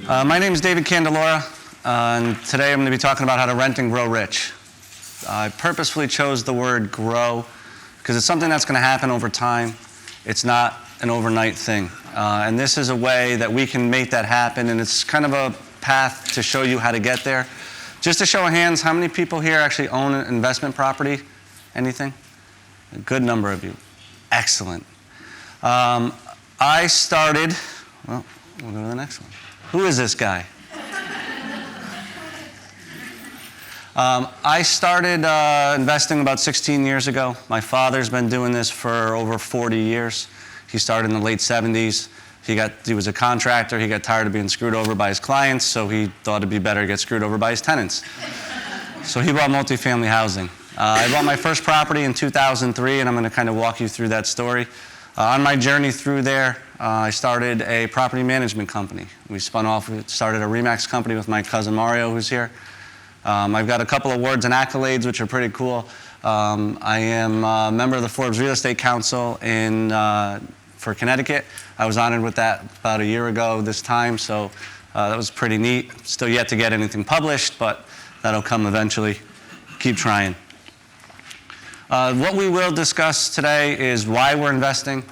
My name is David Candelora, and today I'm going to be talking about how to rent and grow rich. I purposefully chose the word grow because it's something that's going to happen over time. It's not an overnight thing. And this is a way that we can make that happen, and it's kind of a path to show you how to get there. Just a show of hands, how many people here actually own an investment property? Anything? A good number of you. Excellent. I started, well, we'll go to the next one. Who is this guy? I started investing about 16 years ago. My father's been doing this for over 40 years. He started in the late 70s. He was a contractor. He got tired of being screwed over by his clients, so he thought it'd be better to get screwed over by his tenants. So he bought multifamily housing. I bought my first property in 2003, and I'm going to kind of walk you through that story. On my journey through there, I started a property management company. We started a RE/MAX company with my cousin Mario, who's here. I've got a couple of awards and accolades, which are pretty cool. I am a member of the Forbes Real Estate Council for Connecticut. I was honored with that about a year ago this time, so that was pretty neat. Still yet to get anything published, but that'll come eventually. Keep trying. What we will discuss today is why we're investing,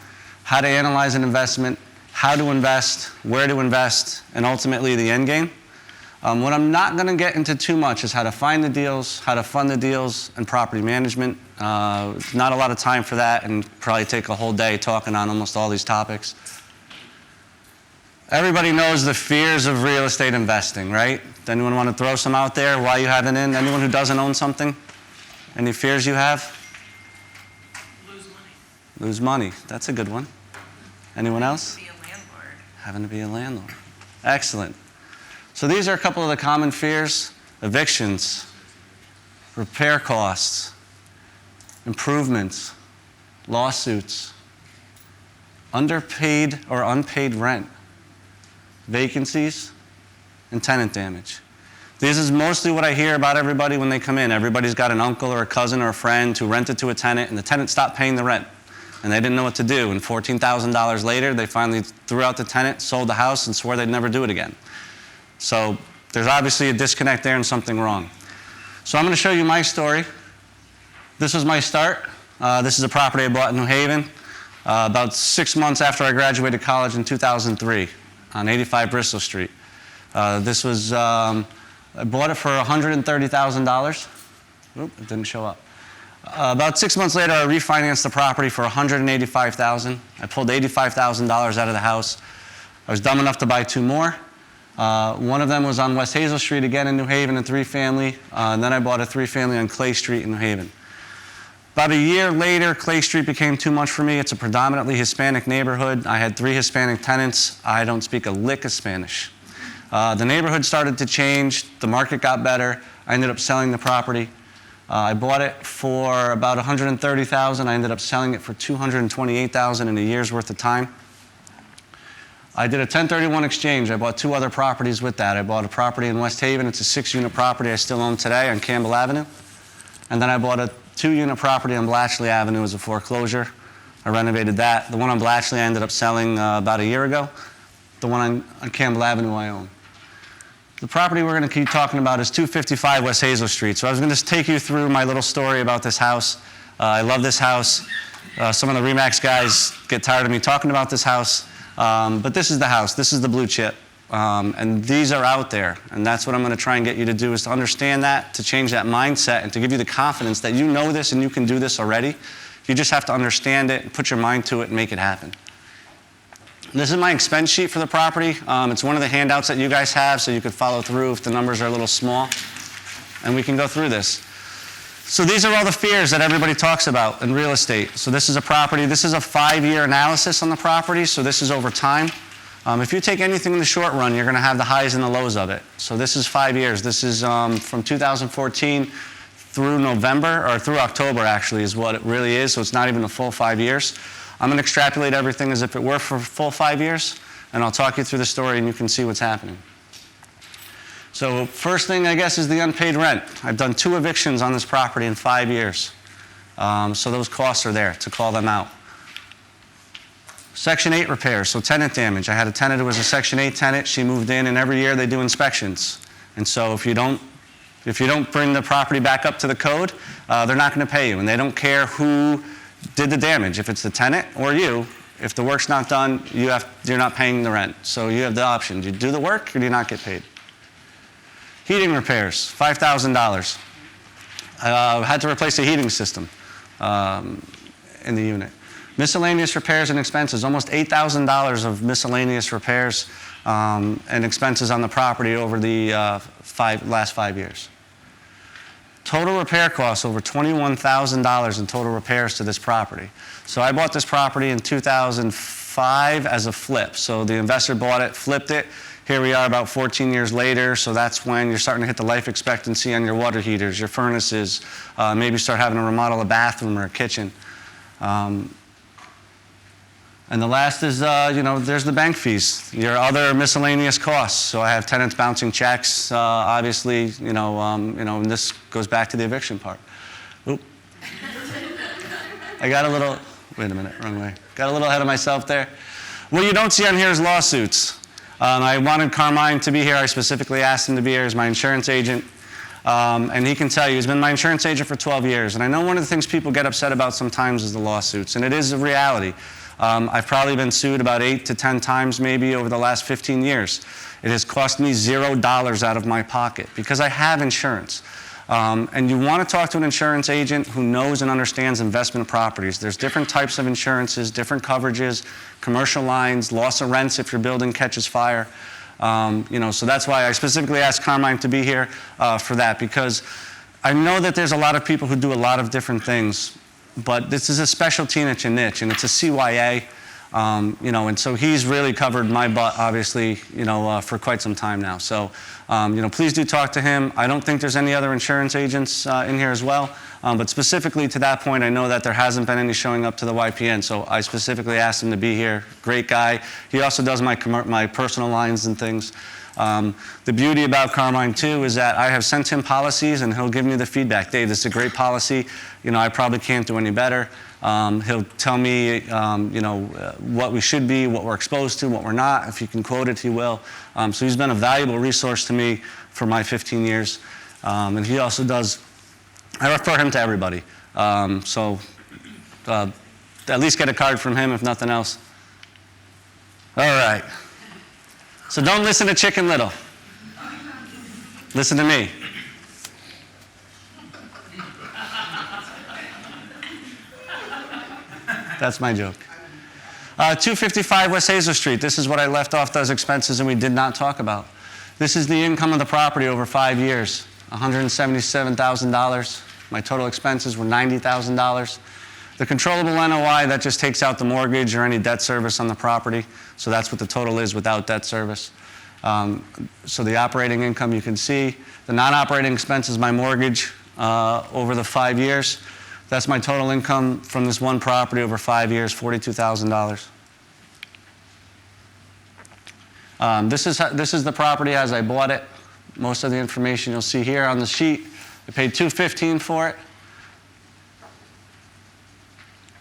how to analyze an investment, how to invest, where to invest, and ultimately the end game. What I'm not going to get into too much is how to find the deals, how to fund the deals, and property management. Not a lot of time for that, and probably take a whole day talking on almost all these topics. Everybody knows the fears of real estate investing, right? Anyone want to throw some out there? Why you haven't in? Anyone who doesn't own something? Any fears you have? Lose money. That's a good one. Anyone else? Be a landlord. Having to be a landlord. Excellent. So these are a couple of the common fears: evictions, repair costs, improvements, lawsuits, underpaid or unpaid rent, vacancies, and tenant damage. This is mostly what I hear about everybody when they come in. Everybody's got an uncle or a cousin or a friend who rented to a tenant, and the tenant stopped paying the rent. And they didn't know what to do. And $14,000 later, they finally threw out the tenant, sold the house, and swore they'd never do it again. So there's obviously a disconnect there and something wrong. So I'm going to show you my story. This was my start. This is a property I bought in New Haven about 6 months after I graduated college in 2003 on 85 Bristol Street. I bought it for $130,000. Oop, it didn't show up. About 6 months later, I refinanced the property for $185,000. I pulled $85,000 out of the house. I was dumb enough to buy two more. One of them was on West Hazel Street, again in New Haven, a three-family. And then I bought a three-family on Clay Street in New Haven. About a year later, Clay Street became too much for me. It's a predominantly Hispanic neighborhood. I had 3 Hispanic tenants. I don't speak a lick of Spanish. The neighborhood started to change. The market got better. I ended up selling the property. I bought it for about $130,000. I ended up selling it for $228,000 in a year's worth of time. I did a 1031 exchange. I bought 2 other properties with that. I bought a property in West Haven. It's a 6-unit property I still own today on Campbell Avenue. And then I bought a 2-unit property on Blatchley Avenue as a foreclosure. I renovated that. The one on Blatchley I ended up selling about a year ago. The one on Campbell Avenue I own. The property we're going to keep talking about is 255 West Hazel Street. So I was going to just take you through my little story about this house. I love this house. Some of the RE/MAX guys get tired of me talking about this house. But this is the house. This is the blue chip. And these are out there. And that's what I'm going to try and get you to do, is to understand that, to change that mindset, and to give you the confidence that you know this and you can do this already. You just have to understand it, put your mind to it, and make it happen. This is my expense sheet for the property. It's one of the handouts that you guys have, so you could follow through if the numbers are a little small. And we can go through this. So these are all the fears that everybody talks about in real estate. So this is a property. This is a 5-year analysis on the property, so this is over time. If you take anything in the short run, you're going to have the highs and the lows of it. So this is 5 years. This is from 2014 through November, or through October, actually, is what it really is. So it's not even a full 5 years. I'm going to extrapolate everything as if it were for a full 5 years, and I'll talk you through the story and you can see what's happening. So first thing, I guess, is the unpaid rent. I've done 2 evictions on this property in 5 years. So those costs are there to call them out. Section 8 repairs, so tenant damage. I had a tenant who was a Section 8 tenant. She moved in, and every year they do inspections. And so if you don't bring the property back up to the code, they're not going to pay you. And they don't care who did the damage, if it's the tenant or you. If the work's not done, you're not paying the rent. So you have the option. Do you do the work or do you not get paid? Heating repairs, $5,000. I had to replace a heating system in the unit. Miscellaneous repairs and expenses, almost $8,000 of miscellaneous repairs and expenses on the property over the last 5 years. Total repair costs, over $21,000 in total repairs to this property. So I bought this property in 2005 as a flip. So the investor bought it, flipped it. Here we are about 14 years later, so that's when you're starting to hit the life expectancy on your water heaters, your furnaces, maybe start having to remodel a bathroom or a kitchen. And the last is, there's the bank fees, your other miscellaneous costs. So I have tenants bouncing checks, obviously, and this goes back to the eviction part. Oop. I got a little, wait a minute, wrong way. Got a little ahead of myself there. What you don't see on here is lawsuits. I wanted Carmine to be here. I specifically asked him to be here as my insurance agent. And he can tell you, he's been my insurance agent for 12 years. And I know one of the things people get upset about sometimes is the lawsuits. And it is a reality. I've probably been sued about 8 to 10 times maybe over the last 15 years. It has cost me $0 out of my pocket because I have insurance. And you want to talk to an insurance agent who knows and understands investment properties. There's different types of insurances, different coverages, commercial lines, loss of rents if your building catches fire. So that's why I specifically asked Carmine to be here for that, because I know that there's a lot of people who do a lot of different things, but this is a specialty and it's a niche, and it's a CYA, and so he's really covered my butt, obviously, for quite some time now. So, please do talk to him. I don't think there's any other insurance agents in here as well, but specifically to that point, I know that there hasn't been any showing up to the YPN, so I specifically asked him to be here. Great guy. He also does my personal lines and things. The beauty about Carmine, too, is that I have sent him policies, and he'll give me the feedback. Dave, this is a great policy. I probably can't do any better. He'll tell me, what we should be, what we're exposed to, what we're not. If he can quote it, he will. So he's been a valuable resource to me for my 15 years. And he also does, I refer him to everybody. So at least get a card from him, if nothing else. All right. So don't listen to Chicken Little. Listen to me. That's my joke. 255 West Hazel Street. This is what I left off those expenses and we did not talk about. This is the income of the property over 5 years, $177,000. My total expenses were $90,000. The controllable NOI, that just takes out the mortgage or any debt service on the property. So that's what the total is without debt service. So the operating income you can see. The non-operating expenses, my mortgage over the 5 years. That's my total income from this one property over 5 years, $42,000. This is the property as I bought it. Most of the information you'll see here on the sheet. I paid $215 for it.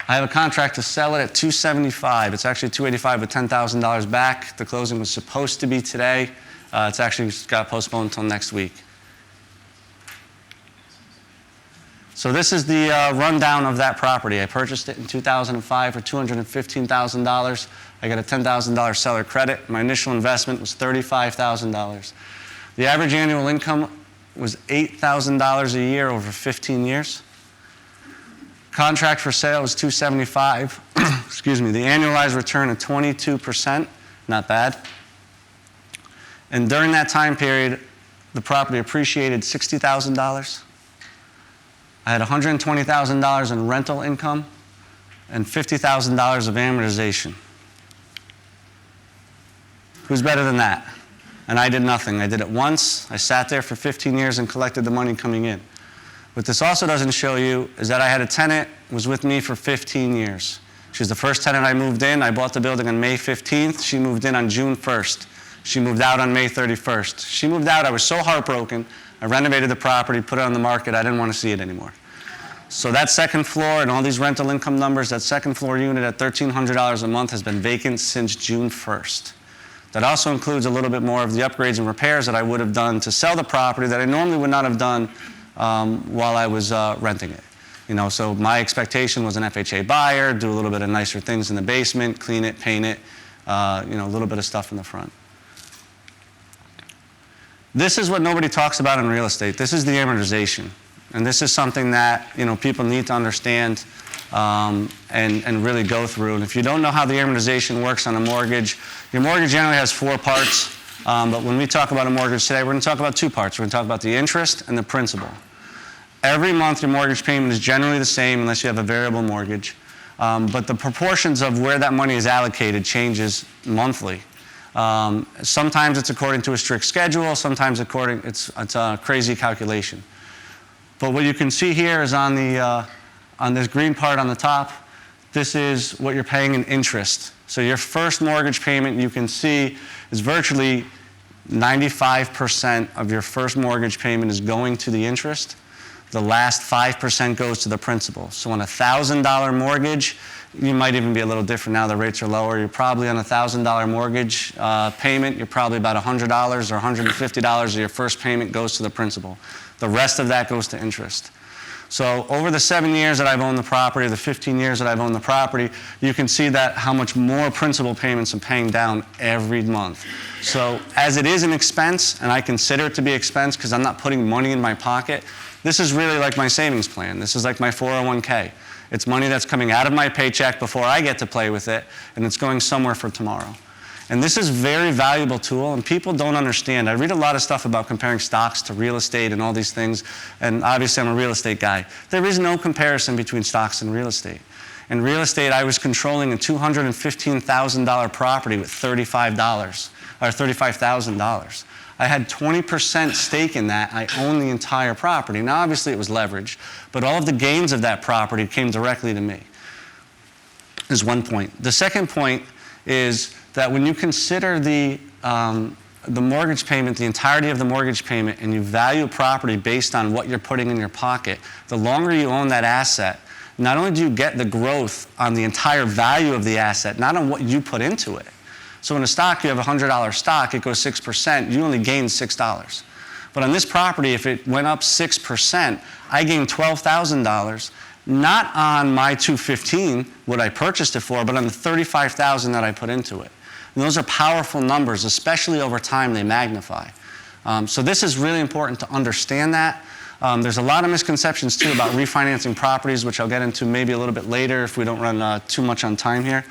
I have a contract to sell it at $275. It's actually $285 with $10,000 back. The closing was supposed to be today. It's actually got postponed until next week. So this is the rundown of that property. I purchased it in 2005 for $215,000. I got a $10,000 seller credit. My initial investment was $35,000. The average annual income was $8,000 a year over 15 years. Contract for sale was $275. Excuse me. The annualized return of 22%, not bad. And during that time period, the property appreciated $60,000. I had $120,000 in rental income and $50,000 of amortization. Who's better than that? And I did nothing. I did it once. I sat there for 15 years and collected the money coming in. What this also doesn't show you is that I had a tenant who was with me for 15 years. She was the first tenant I moved in. I bought the building on May 15th. She moved in on June 1st. She moved out on May 31st. She moved out. I was so heartbroken. I renovated the property, put it on the market. I didn't want to see it anymore. So that second floor and all these rental income numbers, that second floor unit at $1,300 a month has been vacant since June 1st. That also includes a little bit more of the upgrades and repairs that I would have done to sell the property that I normally would not have done while I was renting it. So my expectation was an FHA buyer, do a little bit of nicer things in the basement, clean it, paint it, a little bit of stuff in the front. This is what nobody talks about in real estate. This is the amortization. And this is something that people need to understand and really go through. And if you don't know how the amortization works on a mortgage, your mortgage generally has 4 parts. But when we talk about a mortgage today, we're going to talk about 2 parts. We're going to talk about the interest and the principal. Every month, your mortgage payment is generally the same unless you have a variable mortgage. But the proportions of where that money is allocated changes monthly. Sometimes it's according to a strict schedule. Sometimes it's a crazy calculation. But what you can see here is on this green part on the top, this is what you're paying in interest. So your first mortgage payment, you can see, is virtually 95% of your first mortgage payment is going to the interest. The last 5% goes to the principal. So on a $1,000 mortgage, you might even be a little different now, the rates are lower. You're probably on a $1,000 mortgage payment, you're probably about $100 or $150 of your first payment goes to the principal. The rest of that goes to interest. So over the 7 years that I've owned the property, the 15 years that I've owned the property, you can see that how much more principal payments I'm paying down every month. So as it is an expense, and I consider it to be expense because I'm not putting money in my pocket, this is really like my savings plan. This is like my 401k. It's money that's coming out of my paycheck before I get to play with it, and it's going somewhere for tomorrow. And this is a very valuable tool, and people don't understand. I read a lot of stuff about comparing stocks to real estate and all these things, and obviously I'm a real estate guy. There is no comparison between stocks and real estate. In real estate, I was controlling a $215,000 property with $35,000. I had 20% stake in that. I owned the entire property. Now, obviously, it was leveraged, but all of the gains of that property came directly to me. Is one point. The second point is that when you consider the mortgage payment, the entirety of the mortgage payment, and you value a property based on what you're putting in your pocket, the longer you own that asset, not only do you get the growth on the entire value of the asset, not on what you put into it. So in a stock, you have a $100 stock, it goes 6%, you only gain $6. But on this property, if it went up 6%, I gained $12,000, not on my $215, what I purchased it for, but on the $35,000 that I put into it. And those are powerful numbers, especially over time, they magnify. So this is really important to understand that. There's a lot of misconceptions, too, about refinancing properties, which I'll get into maybe a little bit later if we don't run too much on time here.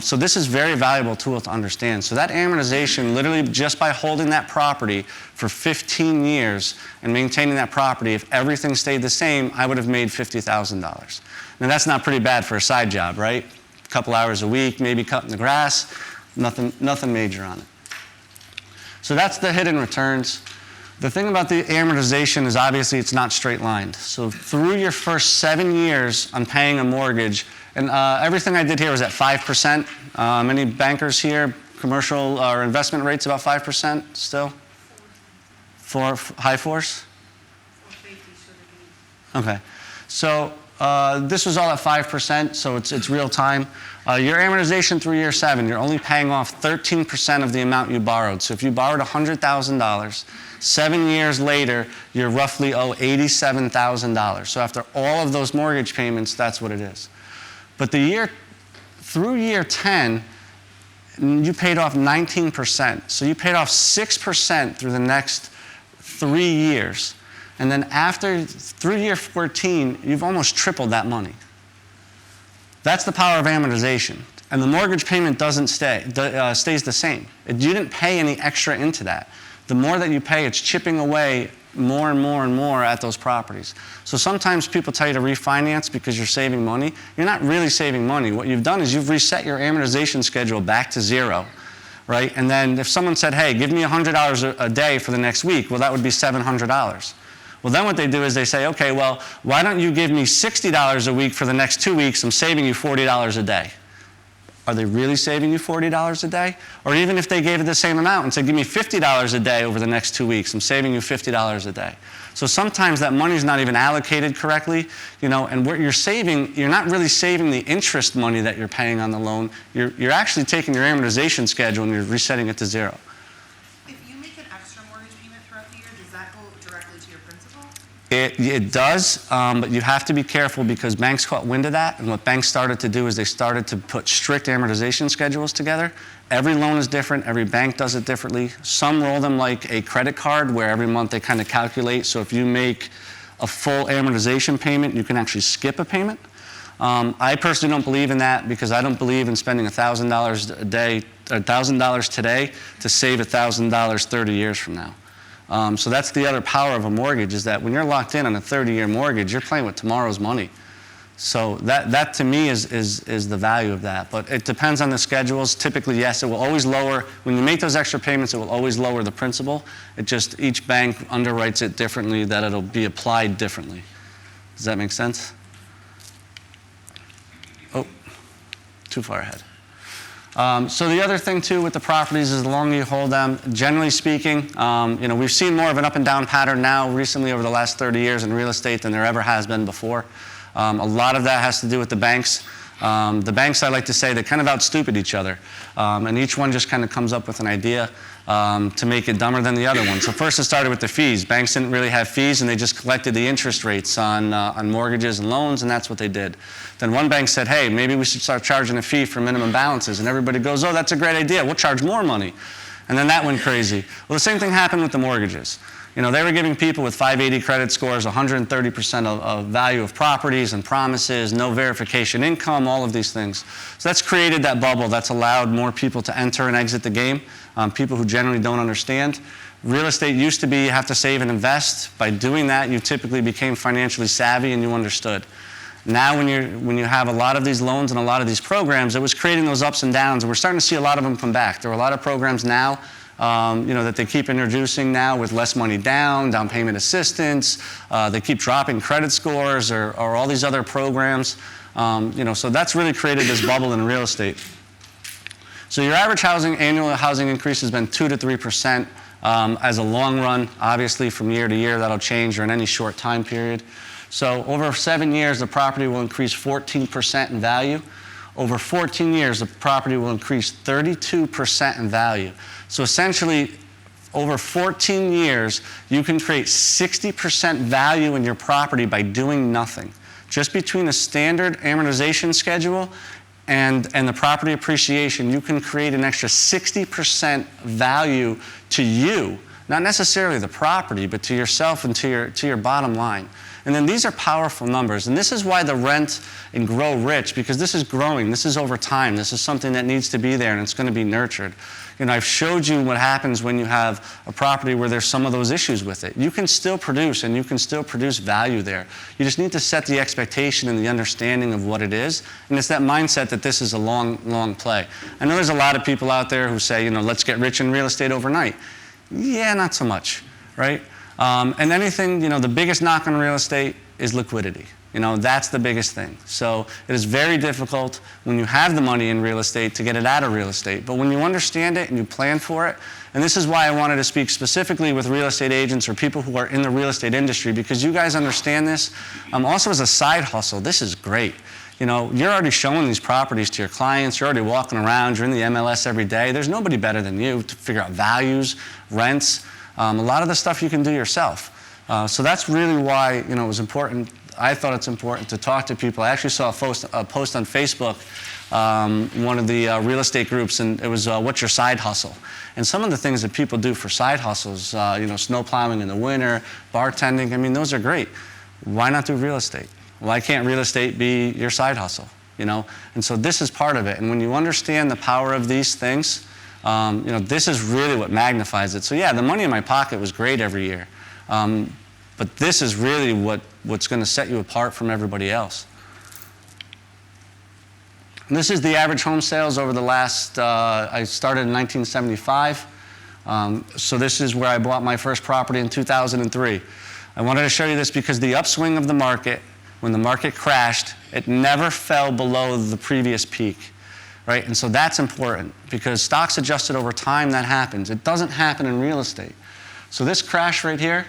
So this is a very valuable tool to understand. So that amortization, literally just by holding that property for 15 years and maintaining that property, if everything stayed the same, I would have made $50,000. Now that's not pretty bad for a side job, right? A couple hours a week, maybe cutting the grass, nothing major on it. So that's the hidden returns. The thing about the amortization is obviously it's not straight lined. So through your first 7 years on paying a mortgage, and everything I did here was at 5%. Any bankers here, commercial or investment rates about 5% still? High fours? Okay. So this was all at 5%, so it's real time. Your amortization through year 7, you're only paying off 13% of the amount you borrowed. So if you borrowed $100,000, 7 years later, you roughly owe $87,000. So after all of those mortgage payments, that's what it is. But through year 10, you paid off 19%. So you paid off 6% through the next 3 years. And then through year 14, you've almost tripled that money. That's the power of amortization. And the mortgage payment stays the same. You didn't pay any extra into that. The more that you pay, it's chipping away more and more and more at those properties. So sometimes people tell you to refinance because you're saving money. You're not really saving money. What you've done is you've reset your amortization schedule back to 0, right? And then if someone said, hey, give me $100 a day for the next week, well, that would be $700. Well, then what they do is they say, okay, well, why don't you give me $60 a week for the next 2 weeks? I'm saving you $40 a day. are they really saving you $40 a day? Or even if they gave it the same amount and said, give me $50 a day over the next 2 weeks, I'm saving you $50 a day. So sometimes that money's not even allocated correctly, and what you're saving, you're not really saving the interest money that you're paying on the loan. You're actually taking your amortization schedule and you're resetting it to zero. If you make an extra mortgage payment throughout the year, does that go directly to your principal? It does, but you have to be careful because banks caught wind of that, and what banks started to do is they started to put strict amortization schedules together. Every loan is different, every bank does it differently. Some roll them like a credit card where every month they kind of calculate, so if you make a full amortization payment, you can actually skip a payment. I personally don't believe in that because I don't believe in spending $1,000 a day, $1,000 today to save $1,000 30 years from now. So that's the other power of a mortgage, is that when you're locked in on a 30-year mortgage, you're playing with tomorrow's money. So that to me is the value of that. But it depends on the schedules. Typically, yes, it will always lower. When you make those extra payments, it will always lower the principal. It just, each bank underwrites it differently, that it'll be applied differently. Does that make sense? Oh, too far ahead. So the other thing too with the properties is the longer you hold them, generally speaking, we've seen more of an up and down pattern now recently over the last 30 years in real estate than there ever has been before. A lot of that has to do with the banks. The banks, I like to say, they kind of out-stupid each other. And each one just kind of comes up with an idea to make it dumber than the other one. So first it started with the fees. Banks didn't really have fees, and they just collected the interest rates on mortgages and loans, and that's what they did. Then one bank said, hey, maybe we should start charging a fee for minimum balances. And everybody goes, oh, that's a great idea. We'll charge more money. And then that went crazy. Well, the same thing happened with the mortgages. They were giving people with 580 credit scores 130% of value of properties and promises, no verification income, all of these things. So that's created that bubble that's allowed more people to enter and exit the game, people who generally don't understand. Real estate used to be you have to save and invest. By doing that, you typically became financially savvy and you understood. Now when you have a lot of these loans and a lot of these programs, it was creating those ups and downs, and we're starting to see a lot of them come back. There are a lot of programs now that they keep introducing now with less money down payment assistance. They keep dropping credit scores or all these other programs. So that's really created this bubble in real estate. So your average annual housing increase has been 2 to 3% as a long run. Obviously, from year to year, that'll change, or in any short time period. So over 7 years, the property will increase 14% in value. Over 14 years, the property will increase 32% in value. So essentially, over 14 years, you can create 60% value in your property by doing nothing. Just between a standard amortization schedule and the property appreciation, you can create an extra 60% value to you, not necessarily the property, but to yourself and to your bottom line. And then these are powerful numbers. And this is why the rent and grow rich, because this is growing. This is over time. This is something that needs to be there, and it's going to be nurtured. I've showed you what happens when you have a property where there's some of those issues with it. You can still produce, and you can still produce value there. You just need to set the expectation and the understanding of what it is. And it's that mindset that this is a long, long play. I know there's a lot of people out there who say, let's get rich in real estate overnight. Yeah, not so much, right? And anything, the biggest knock on real estate is liquidity. That's the biggest thing. So it is very difficult when you have the money in real estate to get it out of real estate. But when you understand it and you plan for it, and this is why I wanted to speak specifically with real estate agents or people who are in the real estate industry, because you guys understand this. Also as a side hustle, this is great. You're already showing these properties to your clients. You're already walking around. You're in the MLS every day. There's nobody better than you to figure out values, rents. A lot of the stuff you can do yourself. So that's really why it was important. I thought it's important to talk to people. I actually saw a post on Facebook, one of the real estate groups, and it was what's your side hustle? And some of the things that people do for side hustles, snow plowing in the winter, bartending, those are great. Why not do real estate? Why can't real estate be your side hustle? And so this is part of it. And when you understand the power of these things, this is really what magnifies it. So yeah, the money in my pocket was great every year. But this is really what's going to set you apart from everybody else. And this is the average home sales over the last, I started in 1975. So this is where I bought my first property in 2003. I wanted to show you this because the upswing of the market, when the market crashed, it never fell below the previous peak. right? And so that's important because stocks adjusted over time, that happens. It doesn't happen in real estate. So this crash right here,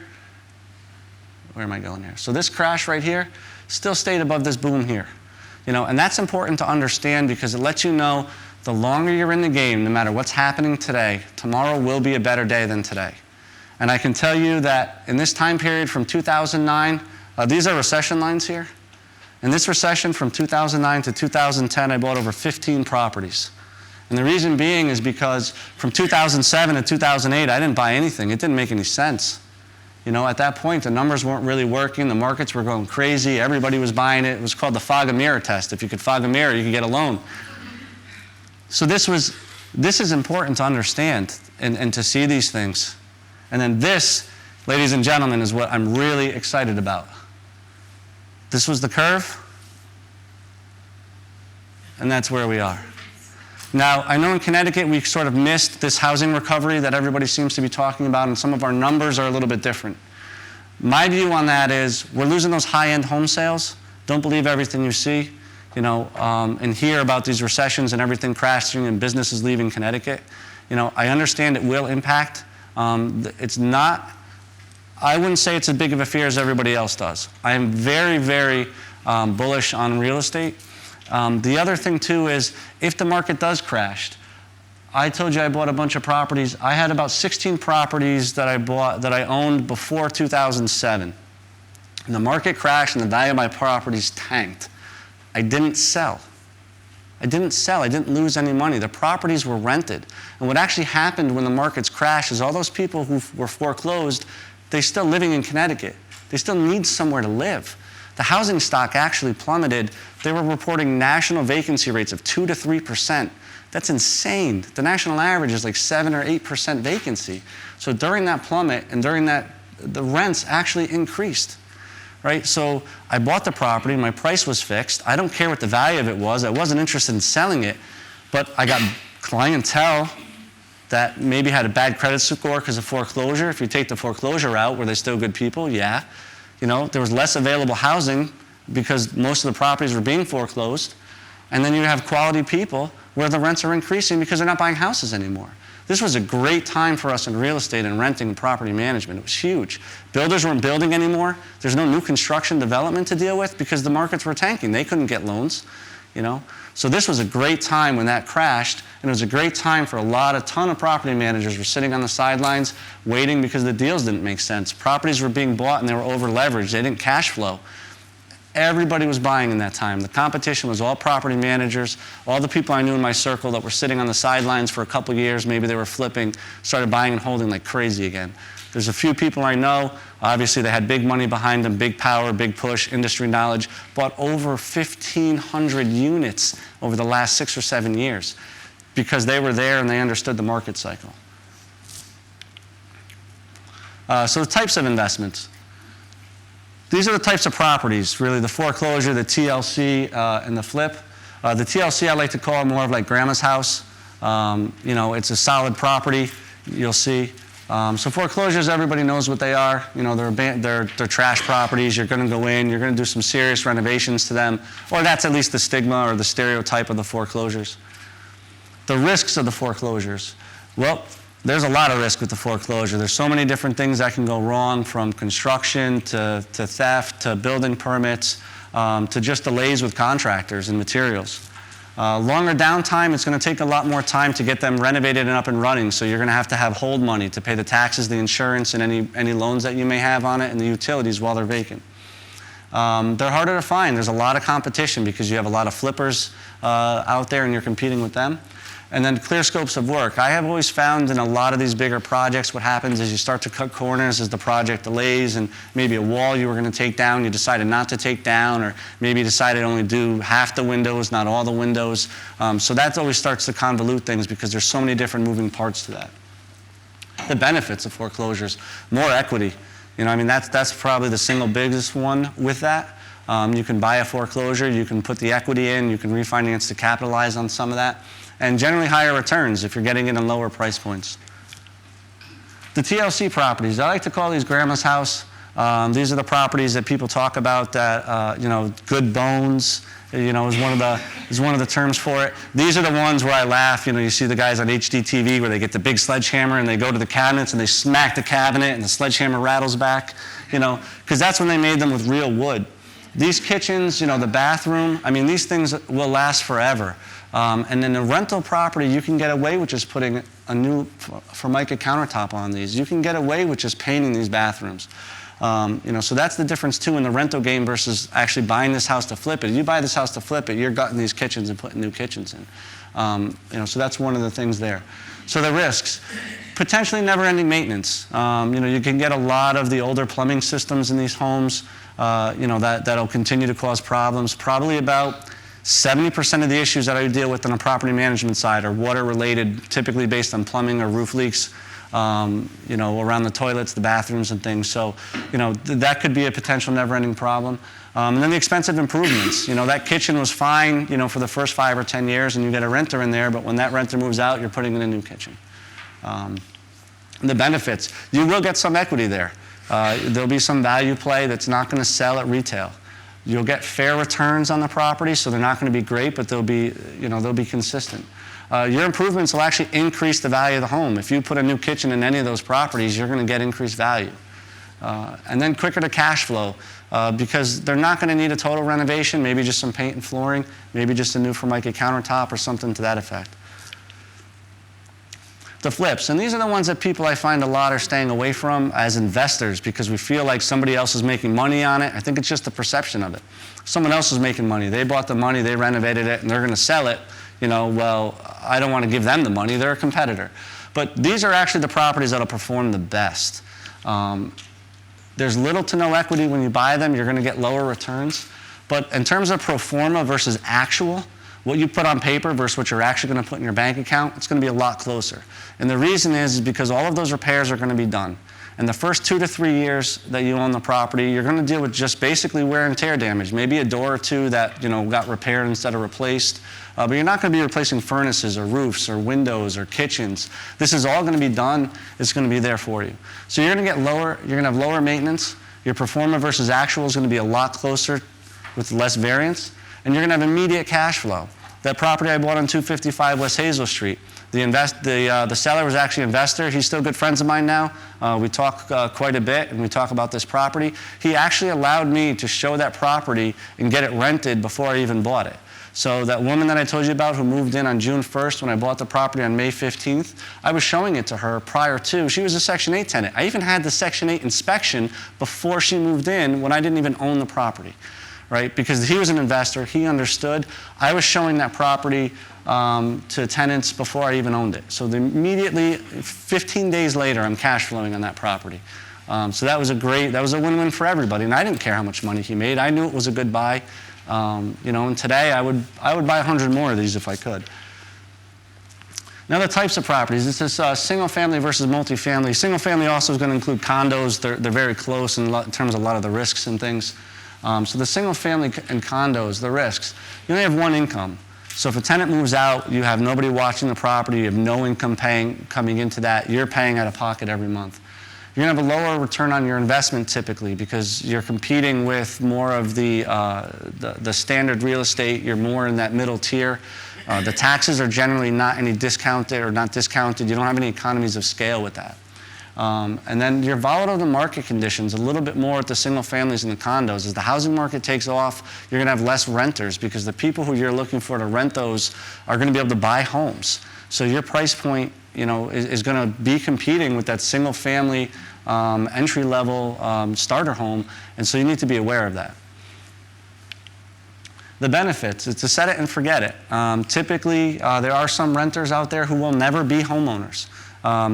where am I going here? So this crash right here still stayed above this boom here. And that's important to understand because it lets you know the longer you're in the game, no matter what's happening today, tomorrow will be a better day than today. And I can tell you that in this time period from 2009, these are recession lines here. In this recession from 2009 to 2010, I bought over 15 properties. And the reason being is because from 2007 to 2008, I didn't buy anything. It didn't make any sense. At that point, the numbers weren't really working. The markets were going crazy. Everybody was buying it. It was called the fog and mirror test. If you could fog a mirror, you could get a loan. So this is important to understand and to see these things. And then this, ladies and gentlemen, is what I'm really excited about. This was the curve, and that's where we are. Now, I know in Connecticut we sort of missed this housing recovery that everybody seems to be talking about, and some of our numbers are a little bit different. My view on that is we're losing those high-end home sales. Don't believe everything you see, and hear about these recessions and everything crashing and businesses leaving Connecticut. I understand it will impact. It's not, I wouldn't say it's as big of a fear as everybody else does. I am very, very bullish on real estate. The other thing too is if the market does crash, I told you I bought a bunch of properties. I had about 16 properties that I owned before 2007. And the market crashed and the value of my properties tanked. I didn't sell. I didn't lose any money. The properties were rented. And what actually happened when the markets crashed is all those people who were foreclosed, they're still living in Connecticut. They still need somewhere to live. The housing stock actually plummeted. They were reporting national vacancy rates of 2 to 3%. That's insane. The national average is like 7 or 8% vacancy. So during that plummet and during that, the rents actually increased. Right? So I bought the property, my price was fixed. I don't care what the value of it was. I wasn't interested in selling it, but I got clientele that maybe had a bad credit score because of foreclosure. If you take the foreclosure out, were they still good people? Yeah. There was less available housing because most of the properties were being foreclosed. And then you have quality people where the rents are increasing because they're not buying houses anymore. This was a great time for us in real estate and renting and property management. It was huge. Builders weren't building anymore. There's no new construction development to deal with because the markets were tanking. They couldn't get loans, So this was a great time when that crashed, and it was a great time for a ton of property managers were sitting on the sidelines waiting because the deals didn't make sense. Properties were being bought and they were over leveraged. They didn't cash flow. Everybody was buying in that time. The competition was all property managers. All the people I knew in my circle that were sitting on the sidelines for a couple years, maybe they were flipping, started buying and holding like crazy again. There's a few people I know, obviously they had big money behind them, big power, big push, industry knowledge, bought over 1,500 units over the last 6 or 7 years because they were there and they understood the market cycle. So the types of investments. These are the types of properties, really, the foreclosure, the TLC, and the flip. The TLC I like to call more of like grandma's house. It's a solid property, you'll see. So foreclosures, everybody knows what they are. They're trash properties. You're going to go in, you're going to do some serious renovations to them, or that's at least the stigma or the stereotype of the foreclosures. The risks of the foreclosures. Well, there's a lot of risk with the foreclosure. There's so many different things that can go wrong, from construction to theft to building permits to just delays with contractors and materials. Longer downtime, it's going to take a lot more time to get them renovated and up and running, so you're going to have hold money to pay the taxes, the insurance, and any loans that you may have on it, and the utilities while they're vacant. They're harder to find. There's a lot of competition because you have a lot of flippers out there and you're competing with them. And then clear scopes of work. I have always found in a lot of these bigger projects, what happens is you start to cut corners as the project delays, and maybe a wall you were going to take down, you decided not to take down, or maybe you decided to only do half the windows, not all the windows. So that always starts to convolute things because there's so many different moving parts to that. The benefits of foreclosures, more equity. That's probably the single biggest one with that. You can buy a foreclosure, you can put the equity in, you can refinance to capitalize on some of that. And generally higher returns if you're getting it in lower price points. The TLC properties, I like to call these grandma's house. These are the properties that people talk about that, good bones, is one of the terms for it. These are the ones where I laugh. You see the guys on HDTV where they get the big sledgehammer and they go to the cabinets and they smack the cabinet and the sledgehammer rattles back, because that's when they made them with real wood. These kitchens, the bathroom, these things will last forever. And in a rental property, you can get away with just putting a new Formica countertop on these. You can get away with just painting these bathrooms. So that's the difference too in the rental game versus actually buying this house to flip it. If you buy this house to flip it, you're gutting these kitchens and putting new kitchens in. So that's one of the things there. So the risks, potentially never-ending maintenance. You can get a lot of the older plumbing systems in these homes. That'll continue to cause problems. Probably about 70% of the issues that I deal with on the property management side are water-related, typically based on plumbing or roof leaks. Around the toilets, the bathrooms and things. So, that could be a potential never-ending problem. And then the expensive improvements. That kitchen was fine, for the first 5 or 10 years, and you get a renter in there, but when that renter moves out, you're putting in a new kitchen. The benefits. You will get some equity there. There'll be some value play that's not going to sell at retail. You'll get fair returns on the property, so they're not going to be great, but they'll be consistent. Your improvements will actually increase the value of the home. If you put a new kitchen in any of those properties, you're going to get increased value. And then quicker to cash flow, because they're not going to need a total renovation, maybe just some paint and flooring, maybe just a new Formica countertop or something to that effect. The flips, and these are the ones that people I find a lot are staying away from as investors because we feel like somebody else is making money on it. I think it's just the perception of it. Someone else is making money. They bought the money, they renovated it, and they're going to sell it. Well, I don't want to give them the money. They're a competitor. But these are actually the properties that will perform the best. There's little to no equity when you buy them. You're going to get lower returns. But in terms of pro forma versus actual, what you put on paper versus what you're actually going to put in your bank account, it's going to be a lot closer. And the reason is because all of those repairs are going to be done. In the first 2 to 3 years that you own the property, you're going to deal with just basically wear and tear damage. Maybe a door or two that got repaired instead of replaced. But you're not going to be replacing furnaces or roofs or windows or kitchens. This is all going to be done. It's going to be there for you. So you're going to get lower. You're going to have lower maintenance. Your pro forma versus actual is going to be a lot closer with less variance. And you're going to have immediate cash flow. That property I bought on 255 West Hazel Street, the seller was actually an investor. He's still good friends of mine now. We talk quite a bit, and we talk about this property. He actually allowed me to show that property and get it rented before I even bought it. So that woman that I told you about who moved in on June 1st when I bought the property on May 15th, I was showing it to her prior to. She was a Section 8 tenant. I even had the Section 8 inspection before she moved in when I didn't even own the property. Right? Because he was an investor, he understood. I was showing that property to tenants before I even owned it. So immediately, 15 days later, I'm cash flowing on that property. So that was a win-win for everybody. And I didn't care how much money he made. I knew it was a good buy. And today I would buy 100 more of these if I could. Now the types of properties. This is single family versus multifamily. Single family also is going to include condos. They're very close in terms of a lot of the risks and things. So the single family and condos, the risks, you only have one income. So if a tenant moves out, you have nobody watching the property, you have no income coming into that, you're paying out of pocket every month. You're going to have a lower return on your investment typically because you're competing with more of the standard real estate, you're more in that middle tier. The taxes are generally not any discounted or not discounted, you don't have any economies of scale with that. And then you're volatile to market conditions a little bit more at the single families and the condos. As the housing market takes off, you're going to have less renters because the people who you're looking for to rent those are going to be able to buy homes. So your price point, is going to be competing with that single family entry-level starter home, and so you need to be aware of that. The benefits is to set it and forget it. Typically, there are some renters out there who will never be homeowners.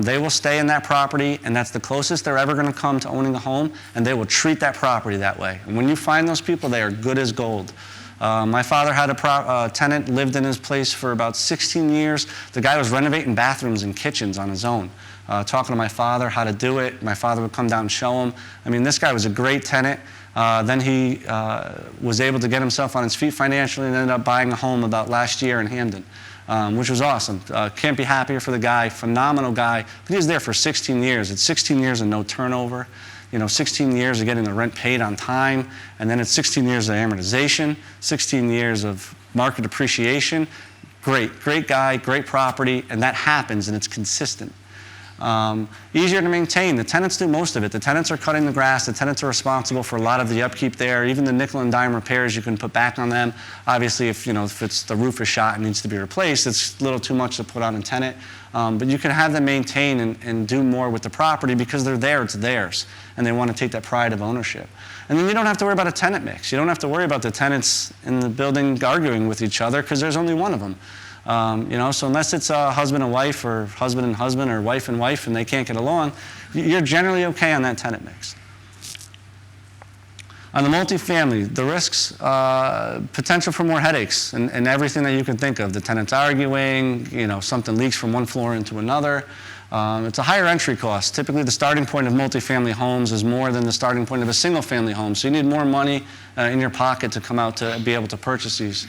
They will stay in that property, and that's the closest they're ever going to come to owning a home, and they will treat that property that way. And when you find those people, they are good as gold. My father had a tenant, lived in his place for about 16 years. The guy was renovating bathrooms and kitchens on his own. Talking to my father how to do it. My father would come down and show him. I mean, this guy was a great tenant. Then he was able to get himself on his feet financially and ended up buying a home about last year in Hamden. Which was awesome. Can't be happier for the guy, phenomenal guy. But he was there for 16 years. It's 16 years and no turnover. 16 years of getting the rent paid on time, and then it's 16 years of amortization, 16 years of market appreciation. Great guy, great property, and that happens, and it's consistent. Easier to maintain. The tenants do most of it. The tenants are cutting the grass. The tenants are responsible for a lot of the upkeep there. Even the nickel and dime repairs you can put back on them. Obviously, if it's the roof is shot and needs to be replaced, it's a little too much to put on a tenant. But you can have them maintain and do more with the property because they're there. It's theirs, and they want to take that pride of ownership. And then you don't have to worry about a tenant mix. You don't have to worry about the tenants in the building arguing with each other because there's only one of them. So unless it's a husband and wife or husband and husband or wife and wife and they can't get along, you're generally okay on that tenant mix. On the multifamily, the risks, potential for more headaches and everything that you can think of. The tenants arguing, something leaks from one floor into another. It's a higher entry cost. Typically, the starting point of multifamily homes is more than the starting point of a single family home. So you need more money in your pocket to come out to be able to purchase these.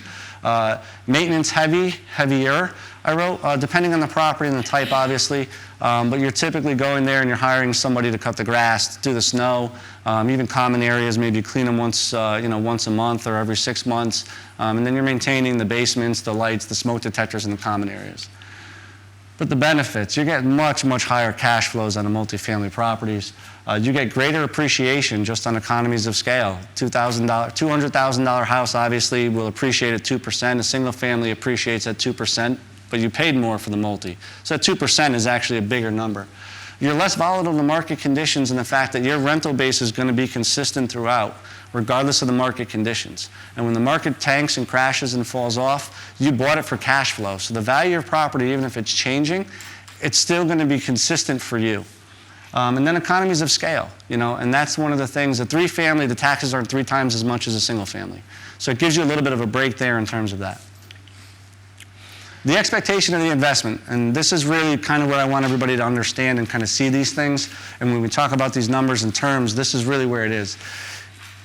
Maintenance heavier, I wrote, depending on the property and the type, obviously. But you're typically going there and you're hiring somebody to cut the grass, do the snow, even common areas, maybe you clean them once a month or every 6 months. And then you're maintaining the basements, the lights, the smoke detectors in the common areas. But the benefits, you get much higher cash flows on the multifamily properties. You get greater appreciation just on economies of scale. $200,000 house obviously will appreciate at 2%. A single family appreciates at 2%, but you paid more for the multi. So that 2% is actually a bigger number. You're less volatile to market conditions in the fact that your rental base is going to be consistent throughout, regardless of the market conditions. And when the market tanks and crashes and falls off, you bought it for cash flow. So the value of property, even if it's changing, it's still going to be consistent for you. And then economies of scale, and that's one of the things. A 3-family, the taxes aren't 3 times as much as a single family. So it gives you a little bit of a break there in terms of that. The expectation of the investment, and this is really kind of what I want everybody to understand and kind of see these things. And when we talk about these numbers and terms, this is really where it is.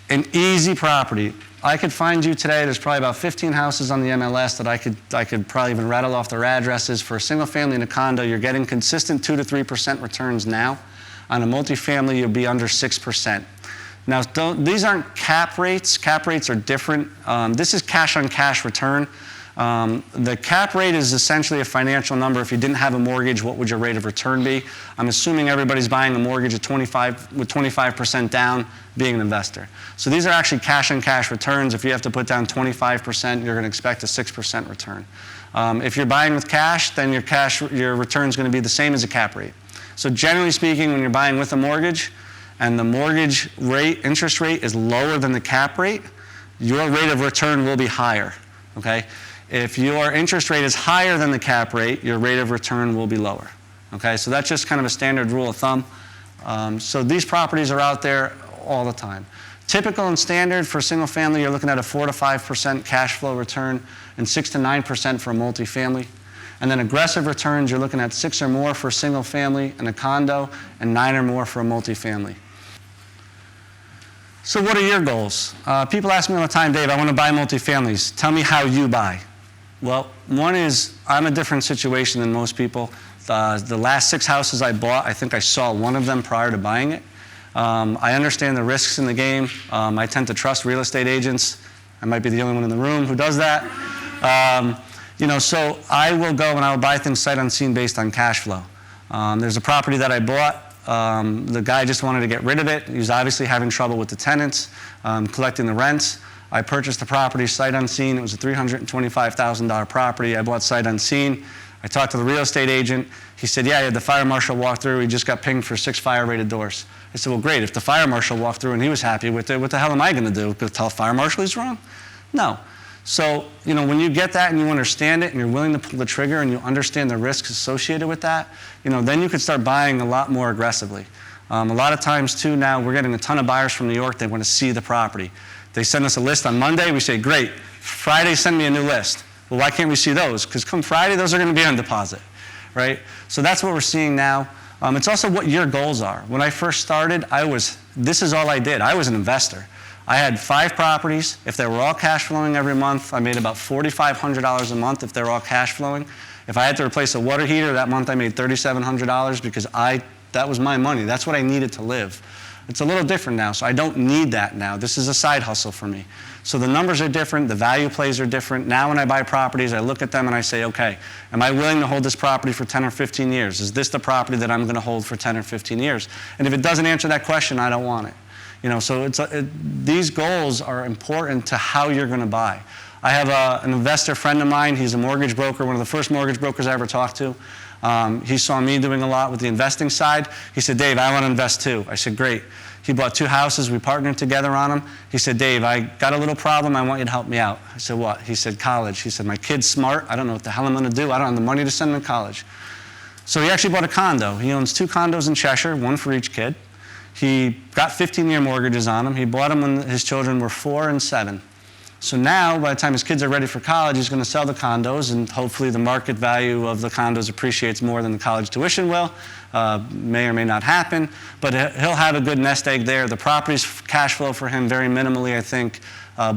An easy property. I could find you today, there's probably about 15 houses on the MLS that I could probably even rattle off their addresses. For a single family and a condo, you're getting consistent 2 to 3% returns now. On a multifamily, you'll be under 6%. Now, these aren't cap rates. Cap rates are different. This is cash on cash return. The cap rate is essentially a financial number. If you didn't have a mortgage, what would your rate of return be? I'm assuming everybody's buying a mortgage at 25% down, being an investor. So these are actually cash on cash returns. If you have to put down 25%, you're going to expect a 6% return. If you're buying with cash, then your return is going to be the same as a cap rate. So generally speaking, when you're buying with a mortgage and the mortgage rate, interest rate is lower than the cap rate, your rate of return will be higher, okay? If your interest rate is higher than the cap rate, your rate of return will be lower, okay? So that's just kind of a standard rule of thumb. So these properties are out there all the time. Typical and standard for single family, you're looking at a 4 to 5% cash flow return and 6 to 9% for a multifamily. And then aggressive returns, you're looking at 6 or more for a single family and a condo, and 9 or more for a multifamily. So what are your goals? People ask me all the time, Dave, I want to buy multifamilies. Tell me how you buy. Well, one is, I'm a different situation than most people. The last 6 houses I bought, I think I saw one of them prior to buying it. I understand the risks in the game. I tend to trust real estate agents. I might be the only one in the room who does that. So I will go and I will buy things sight unseen based on cash flow. There's a property that I bought. The guy just wanted to get rid of it. He was obviously having trouble with the tenants, collecting the rents. I purchased the property sight unseen. It was a $325,000 property. I bought sight unseen. I talked to the real estate agent. He said, yeah, I had the fire marshal walk through. He just got pinged for 6 fire-rated doors. I said, well, great. If the fire marshal walked through and he was happy with it, what the hell am I going to do? Go tell the fire marshal he's wrong? No. So, when you get that and you understand it and you're willing to pull the trigger and you understand the risks associated with that, then you can start buying a lot more aggressively. A lot of times, too, now we're getting a ton of buyers from New York. They want to see the property. They send us a list on Monday. We say, great. Friday, send me a new list. Well, why can't we see those? Because come Friday, those are going to be on deposit, right? So that's what we're seeing now. It's also what your goals are. When I first started, this is all I did. I was an investor. I had 5 properties. If they were all cash flowing every month, I made about $4,500 a month if they were all cash flowing. If I had to replace a water heater that month, I made $3,700 because that was my money. That's what I needed to live. It's a little different now, so I don't need that now. This is a side hustle for me. So the numbers are different, the value plays are different. Now when I buy properties, I look at them and I say, okay, am I willing to hold this property for 10 or 15 years? Is this the property that I'm going to hold for 10 or 15 years? And if it doesn't answer that question, I don't want it. So these goals are important to how you're going to buy. I have an investor friend of mine. He's a mortgage broker, one of the first mortgage brokers I ever talked to. He saw me doing a lot with the investing side. He said, Dave, I want to invest too. I said, great. He bought 2 houses. We partnered together on them. He said, Dave, I got a little problem. I want you to help me out. I said, what? He said, college. He said, my kid's smart. I don't know what the hell I'm going to do. I don't have the money to send him to college. So he actually bought a condo. He owns 2 condos in Cheshire, 1 for each kid. He got 15-year mortgages on them. He bought them when his children were 4 and 7. So now, by the time his kids are ready for college, he's going to sell the condos, and hopefully the market value of the condos appreciates more than the college tuition will. May or may not happen, but he'll have a good nest egg there. The property's cash flow for him very minimally, I think.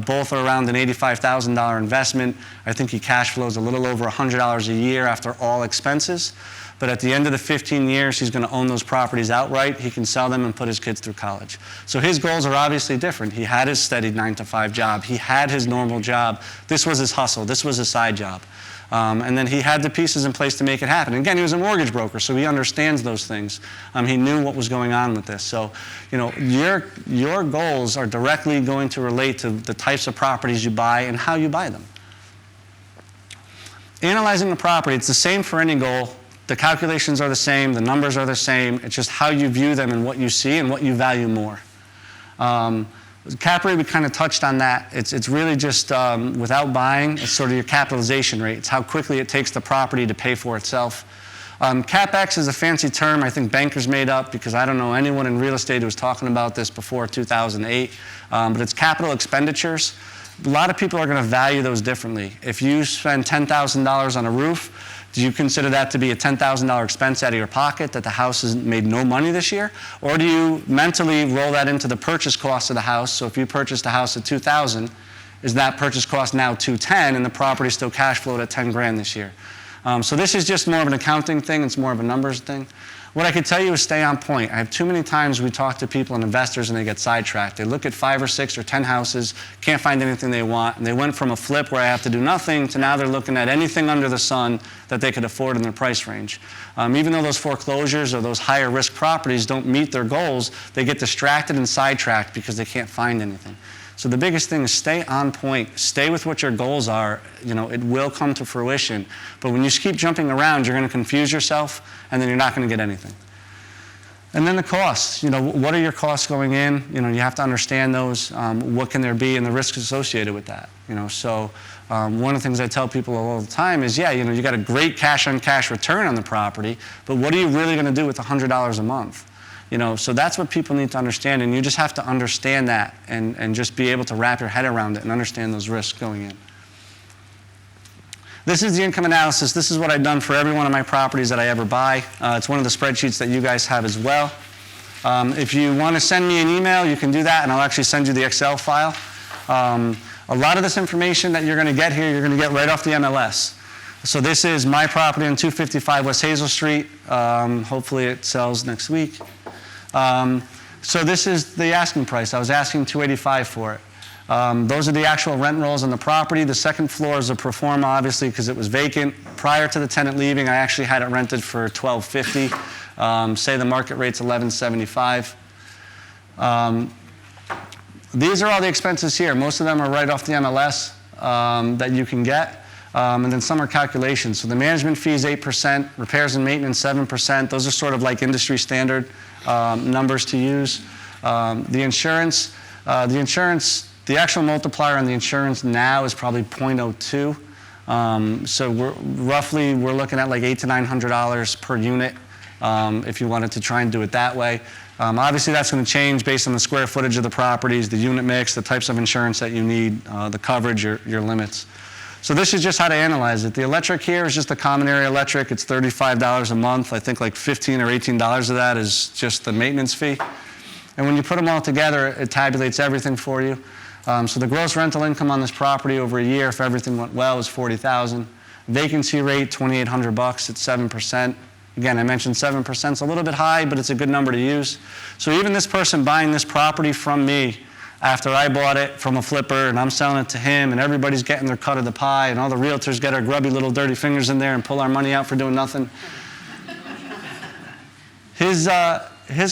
Both are around an $85,000 investment. I think he cash flows a little over $100 a year after all expenses. But at the end of the 15 years, he's going to own those properties outright. He can sell them and put his kids through college. So his goals are obviously different. He had his steady 9-to-5 job. He had his normal job. This was his hustle. This was his side job. And then he had the pieces in place to make it happen. And again, he was a mortgage broker, so he understands those things. He knew what was going on with this. So, your goals are directly going to relate to the types of properties you buy and how you buy them. Analyzing the property, it's the same for any goal. The calculations are the same, the numbers are the same. It's just how you view them and what you see and what you value more. Cap rate, we kind of touched on that. It's really just, without buying, it's sort of your capitalization rate. It's how quickly it takes the property to pay for itself. CapEx is a fancy term I think bankers made up because I don't know anyone in real estate who was talking about this before 2008. But it's capital expenditures. A lot of people are going to value those differently. If you spend $10,000 on a roof, do you consider that to be a $10,000 expense out of your pocket, that the house has made no money this year? Or do you mentally roll that into the purchase cost of the house? So if you purchased a house at $2,000, is that purchase cost now $210 and the property still cash flowed at $10,000 this year? So this is just more of an accounting thing. It's more of a numbers thing. What I could tell you is stay on point. I have too many times we talk to people and investors and they get sidetracked. They look at 5 or 6 or 10 houses, can't find anything they want, and they went from a flip where I have to do nothing to now they're looking at anything under the sun that they could afford in their price range. Even though those foreclosures or those higher risk properties don't meet their goals, they get distracted and sidetracked because they can't find anything. So the biggest thing is stay on point. Stay with what your goals are. It will come to fruition. But when you keep jumping around, you're going to confuse yourself, and then you're not going to get anything. And then the costs. What are your costs going in? You have to understand those. What can there be, and the risks associated with that. So one of the things I tell people all the time is, you got a great cash-on-cash return on the property, but what are you really going to do with $100 a month? So that's what people need to understand, and you just have to understand that and just be able to wrap your head around it and understand those risks going in. This is the income analysis. This is what I've done for every one of my properties that I ever buy. It's one of the spreadsheets that you guys have as well. If you want to send me an email, you can do that, and I'll actually send you the Excel file. A lot of this information that you're going to get here, you're going to get right off the MLS. So this is my property on 255 West Hazel Street. Hopefully it sells next week. So this is the asking price. I was asking $285 for it. Those are the actual rent rolls on the property. The second floor is a pro forma, obviously, because it was vacant. Prior to the tenant leaving, I actually had it rented for $1,250. Say the market rate's $1,175. These are all the expenses here. Most of them are right off the MLS that you can get. And then some are calculations. So the management fee is 8%, repairs and maintenance 7%. Those are sort of like industry standard numbers to use. The insurance, the actual multiplier on the insurance now is probably 0.02. So we're looking at like $800 to $900 per unit if you wanted to try and do it that way. Obviously that's going to change based on the square footage of the properties, the unit mix, the types of insurance that you need, the coverage, your limits. So this is just how to analyze it. The electric here is just a common area electric. It's $35 a month. I think like $15 or $18 of that is just the maintenance fee. And when you put them all together, it tabulates everything for you. So the gross rental income on this property over a year, if everything went well, is $40,000. Vacancy rate, $2,800 at 7%. Again, I mentioned 7% is a little bit high, but it's a good number to use. So even this person buying this property from me after I bought it from a flipper and I'm selling it to him and everybody's getting their cut of the pie and all the realtors get our grubby little dirty fingers in there and pull our money out for doing nothing. His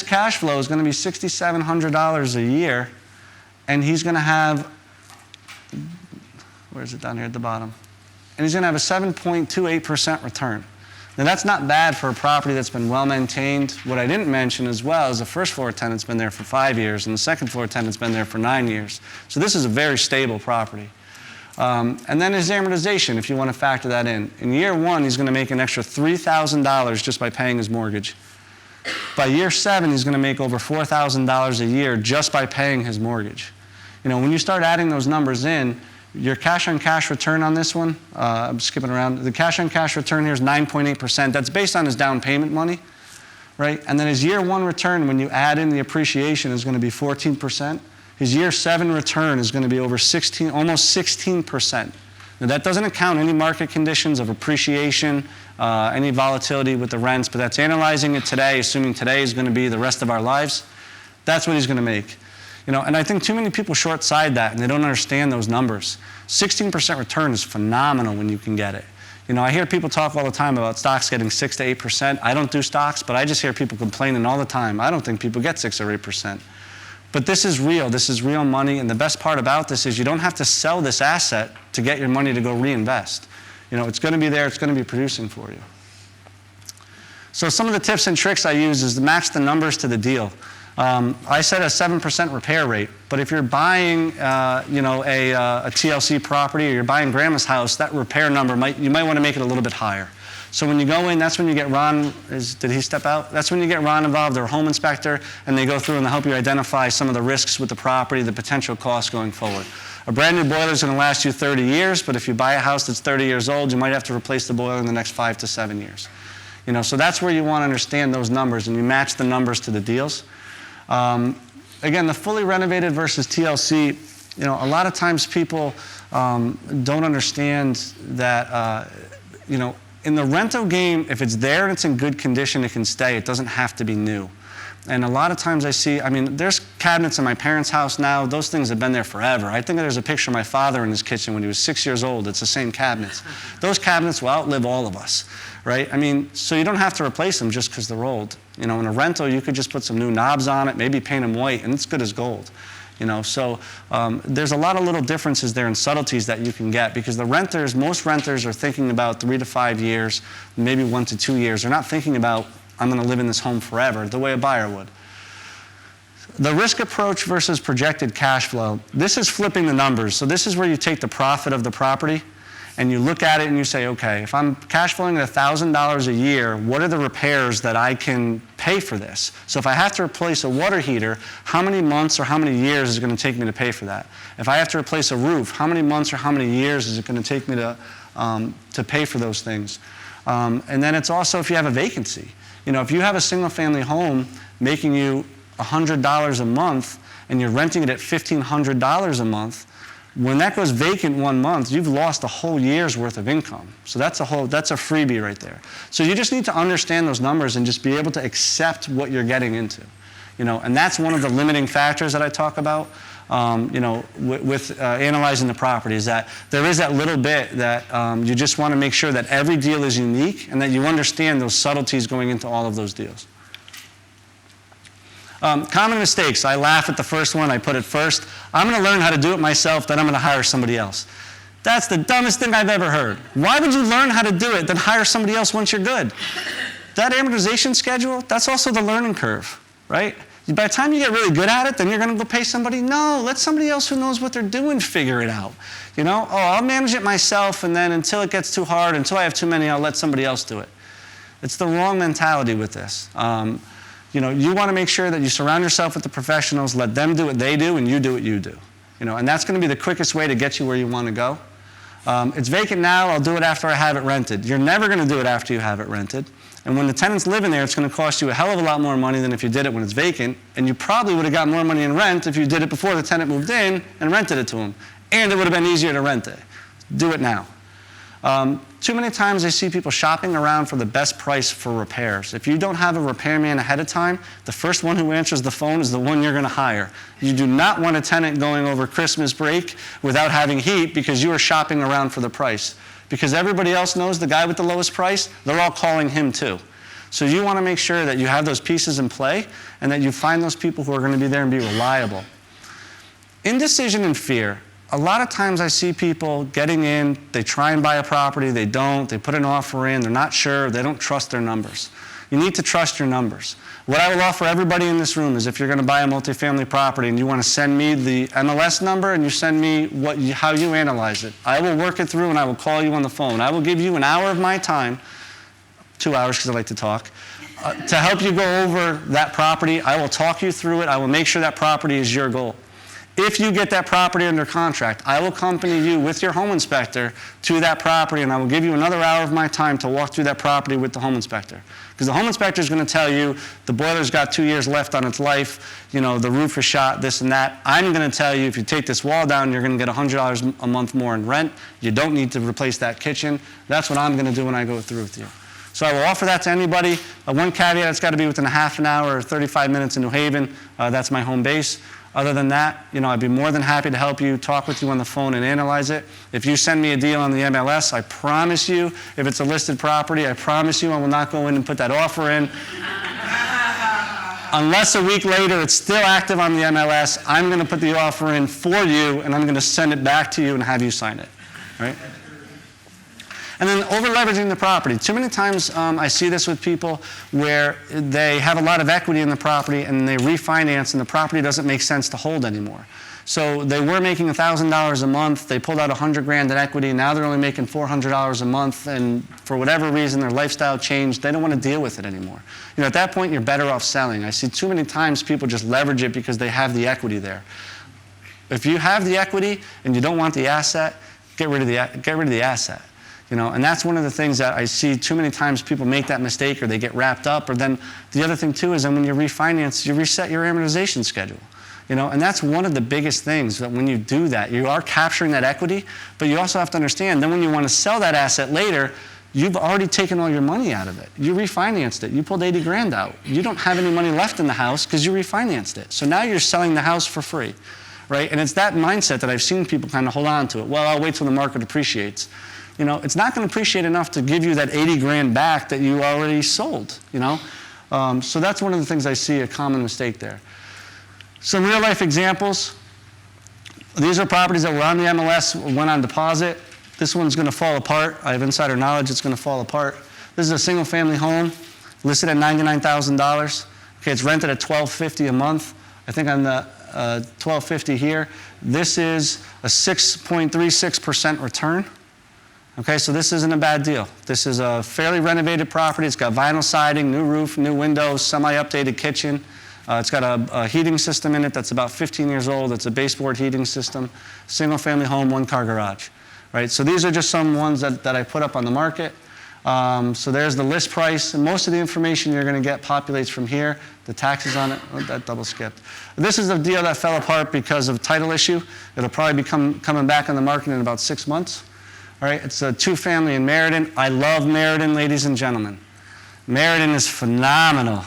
cash flow is going to be $6,700 a year, and he's going to have, where is it down here at the bottom? And he's going to have a 7.28% return. Now that's not bad for a property that's been well maintained. What I didn't mention as well is the first floor tenant's been there for 5 years and the second floor tenant's been there for 9 years. So this is a very stable property. And then his amortization, if you want to factor that in. In year 1, he's going to make an extra $3,000 just by paying his mortgage. By year 7, he's going to make over $4,000 a year just by paying his mortgage. You know, when you start adding those numbers in, your cash-on-cash return on this one, I'm skipping around, the cash-on-cash return here is 9.8%. That's based on his down payment money, right? And then his year 1 return, when you add in the appreciation, is going to be 14%. His year 7 return is going to be over almost 16%. Now that doesn't account any market conditions of appreciation, any volatility with the rents, but that's analyzing it today, assuming today is going to be the rest of our lives. That's what he's going to make. You know, and I think too many people short-side that and they don't understand those numbers. 16% return is phenomenal when you can get it. You know, I hear people talk all the time about stocks getting 6 to 8%. I don't do stocks, but I just hear people complaining all the time. I don't think people get 6 or 8%. But this is real. This is real money, and the best part about this is you don't have to sell this asset to get your money to go reinvest. You know, it's going to be there. It's going to be producing for you. So some of the tips and tricks I use is to match the numbers to the deal. I said a 7% repair rate, but if you're buying, you know, a TLC property or you're buying grandma's house, that repair number you might want to make it a little bit higher. So when you go in, that's when you get Ron, did he step out? That's when you get Ron involved, or a home inspector, and they go through and they help you identify some of the risks with the property, the potential costs going forward. A brand new boiler is going to last you 30 years, but if you buy a house that's 30 years old, you might have to replace the boiler in the next 5 to 7 years. You know, so that's where you want to understand those numbers, and you match the numbers to the deals. Again, the fully renovated versus TLC, you know, a lot of times people don't understand that, you know, in the rental game, if it's there and it's in good condition, it can stay. It doesn't have to be new. And a lot of times I see, I mean, there's cabinets in my parents' house now. Those things have been there forever. I think there's a picture of my father in his kitchen when he was 6 years old. It's the same cabinets. Those cabinets will outlive all of us, right? I mean, so you don't have to replace them just because they're old. You know, in a rental, you could just put some new knobs on it, maybe paint them white, and it's good as gold. You know, so there's a lot of little differences there and subtleties that you can get, because the renters, most renters are thinking about 3 to 5 years, maybe 1 to 2 years. They're not thinking about, I'm going to live in this home forever, the way a buyer would. The risk approach versus projected cash flow. This is flipping the numbers. So this is where you take the profit of the property and you look at it and you say, okay, if I'm cash flowing at $1,000 a year, what are the repairs that I can pay for this? So if I have to replace a water heater, how many months or how many years is it going to take me to pay for that? If I have to replace a roof, how many months or how many years is it going to take me to pay for those things? And then it's also if you have a vacancy. You know, if you have a single-family home making you $100 a month and you're renting it at $1,500 a month, when that goes vacant 1 month, you've lost a whole year's worth of income. So that's a freebie right there. So you just need to understand those numbers and just be able to accept what you're getting into. You know, and that's one of the limiting factors that I talk about. You know, with analyzing the property, is that there is that little bit that you just want to make sure that every deal is unique and that you understand those subtleties going into all of those deals. Common mistakes. I laugh at the first one. I put it first. I'm going to learn how to do it myself, then I'm going to hire somebody else. That's the dumbest thing I've ever heard. Why would you learn how to do it, then hire somebody else once you're good? That amortization schedule, that's also the learning curve, right? By the time you get really good at it, then you're going to go pay somebody. No, let somebody else who knows what they're doing figure it out. You know, oh, I'll manage it myself, and then until it gets too hard, until I have too many, I'll let somebody else do it. It's the wrong mentality with this. You know, you want to make sure that you surround yourself with the professionals, let them do what they do, and you do what you do. You know, and that's going to be the quickest way to get you where you want to go. It's vacant now, I'll do it after I have it rented. You're never going to do it after you have it rented. And when the tenant's living there, it's going to cost you a hell of a lot more money than if you did it when it's vacant. And you probably would have got more money in rent if you did it before the tenant moved in and rented it to them. And it would have been easier to rent it. Do it now. Too many times I see people shopping around for the best price for repairs. If you don't have a repairman ahead of time, the first one who answers the phone is the one you're going to hire. You do not want a tenant going over Christmas break without having heat because you are shopping around for the price. Because everybody else knows the guy with the lowest price, they're all calling him too. So you want to make sure that you have those pieces in play and that you find those people who are going to be there and be reliable. Indecision and fear. A lot of times I see people getting in, they try and buy a property, they don't, they put an offer in, they're not sure, they don't trust their numbers. You need to trust your numbers. What I will offer everybody in this room is if you're going to buy a multifamily property and you want to send me the MLS number and you send me how you analyze it, I will work it through and I will call you on the phone. I will give you an hour of my time, 2 hours because I like to talk, to help you go over that property. I will talk you through it. I will make sure that property is your goal. If you get that property under contract, I will accompany you with your home inspector to that property, and I will give you another hour of my time to walk through that property with the home inspector. Because the home inspector is going to tell you the boiler's got 2 years left on its life, the roof is shot, this and that. I'm going to tell you if you take this wall down, you're going to get $100 a month more in rent. You don't need to replace that kitchen. That's what I'm going to do when I go through with you. So I will offer that to anybody. One caveat, it's got to be within a half an hour or 35 minutes in New Haven. That's my home base. Other than that, I'd be more than happy to help you, talk with you on the phone and analyze it. If you send me a deal on the MLS, I promise you, if it's a listed property, I promise you I will not go in and put that offer in. Unless a week later it's still active on the MLS, I'm going to put the offer in for you and I'm going to send it back to you and have you sign it. Right? And then over-leveraging the property. Too many times I see this with people where they have a lot of equity in the property and they refinance and the property doesn't make sense to hold anymore. So they were making $1,000 a month, they pulled out $100,000 in equity, now they're only making $400 a month, and for whatever reason their lifestyle changed, they don't want to deal with it anymore. At that point you're better off selling. I see too many times people just leverage it because they have the equity there. If you have the equity and you don't want the asset, get rid of the asset. And that's one of the things that I see too many times people make that mistake or they get wrapped up. Or then the other thing too is then when you refinance, you reset your amortization schedule. And that's one of the biggest things, that when you do that, you are capturing that equity, but you also have to understand then when you want to sell that asset later, you've already taken all your money out of it. You refinanced it. You pulled $80,000 out. You don't have any money left in the house because you refinanced it. So now you're selling the house for free. Right? And it's that mindset that I've seen people kind of hold on to it. Well, I'll wait till the market appreciates. It's not going to appreciate enough to give you that $80,000 back that you already sold, So that's one of the things I see a common mistake there. Some real life examples. These are properties that were on the MLS, went on deposit. This one's going to fall apart. I have insider knowledge it's going to fall apart. This is a single family home listed at $99,000. Okay, it's rented at $1,250 a month. I think on the $1,250 here. This is a 6.36% return. Okay, so this isn't a bad deal. This is a fairly renovated property. It's got vinyl siding, new roof, new windows, semi-updated kitchen. It's got a heating system in it that's about 15 years old. It's a baseboard heating system. Single-family home, one-car garage. Right, so these are just some ones that I put up on the market. So there's the list price. And most of the information you're going to get populates from here. The taxes on it, that double skipped. This is a deal that fell apart because of title issue. It'll probably be coming back on the market in about 6 months. All right, it's a two-family in Meriden. I love Meriden, ladies and gentlemen. Meriden is phenomenal,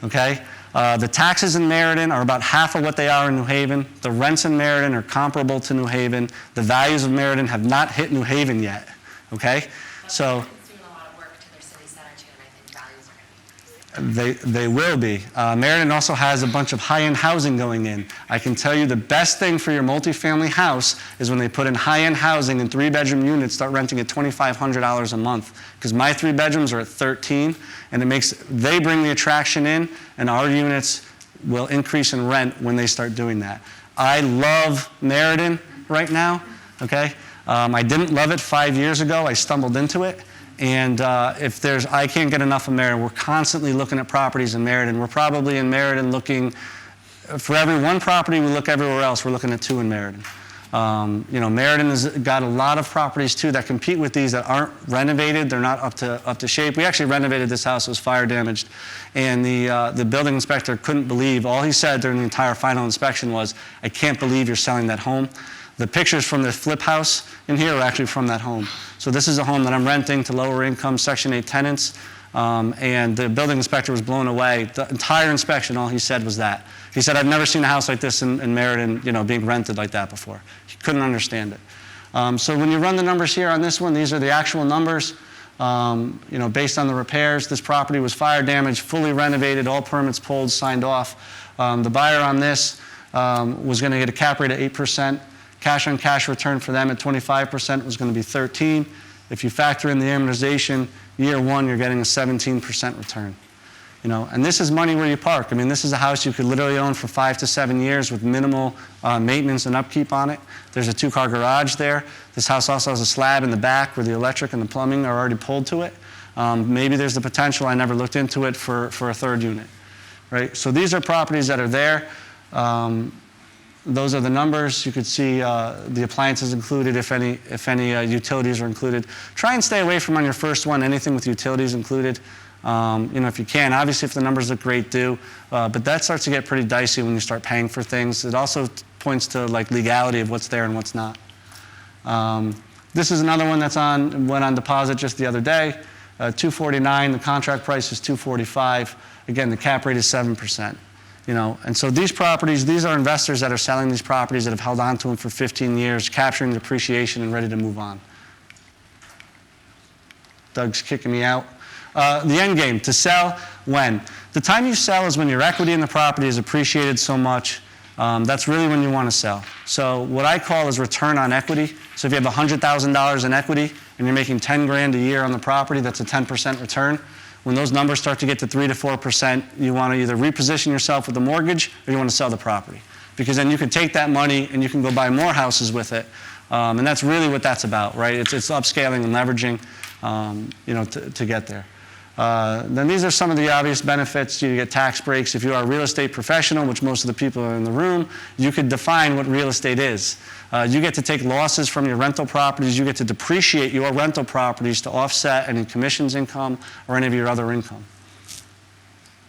okay? The taxes in Meriden are about half of what they are in New Haven. The rents in Meriden are comparable to New Haven. The values of Meriden have not hit New Haven yet, okay? So They will be. Meriden also has a bunch of high-end housing going in. I can tell you the best thing for your multifamily house is when they put in high-end housing and 3-bedroom units start renting at $2,500 a month. Because my 3 bedrooms are at $13,000, and they bring the attraction in, and our units will increase in rent when they start doing that. I love Meriden right now. Okay, I didn't love it 5 years ago. I stumbled into it. And I can't get enough of Meriden. We're constantly looking at properties in Meriden. We're probably in Meriden looking, for every 1 property we look everywhere else, we're looking at 2 in Meriden. Meriden has got a lot of properties too that compete with these that aren't renovated. They're not up to shape. We actually renovated this house. It was fire damaged. And the building inspector couldn't believe, all he said during the entire final inspection was, "I can't believe you're selling that home." The pictures from the flip house in here are actually from that home. So this is a home that I'm renting to lower income Section 8 tenants. And the building inspector was blown away. The entire inspection, all he said was that. He said, "I've never seen a house like this in Meriden, being rented like that before." He couldn't understand it. So when you run the numbers here on this one, these are the actual numbers. Based on the repairs, this property was fire damaged, fully renovated, all permits pulled, signed off. The buyer on this was going to get a cap rate of 8%. Cash on cash return for them at 25% was going to be 13%. If you factor in the amortization, year one, you're getting a 17% return. And this is money where you park. I mean, this is a house you could literally own for 5 to 7 years with minimal maintenance and upkeep on it. There's a 2-car garage there. This house also has a slab in the back where the electric and the plumbing are already pulled to it. Maybe there's the potential, I never looked into it, for a third unit, right? So these are properties that are there. Those are the numbers. You could see the appliances included, if any utilities are included. Try and stay away from, on your first one, anything with utilities included. If you can. Obviously, if the numbers look great, do. But that starts to get pretty dicey when you start paying for things. It also points to legality of what's there and what's not. This is another one went on deposit just the other day. $249. The contract price is $245. Again, the cap rate is 7%. And so these properties, these are investors that are selling these properties that have held on to them for 15 years, capturing the appreciation and ready to move on. Doug's kicking me out. The end game, to sell when? The time you sell is when your equity in the property is appreciated so much. That's really when you want to sell. So what I call is return on equity. So if you have $100,000 in equity and you're making 10 grand a year on the property, that's a 10% return. When those numbers start to get to 3 to 4%, you want to either reposition yourself with a mortgage or you want to sell the property. Because then you can take that money and you can go buy more houses with it. And that's really what that's about, right? It's upscaling and leveraging, to get there. Then these are some of the obvious benefits. You get tax breaks. If you are a real estate professional, which most of the people are in the room, you could define what real estate is. You get to take losses from your rental properties. You get to depreciate your rental properties to offset any commissions income or any of your other income.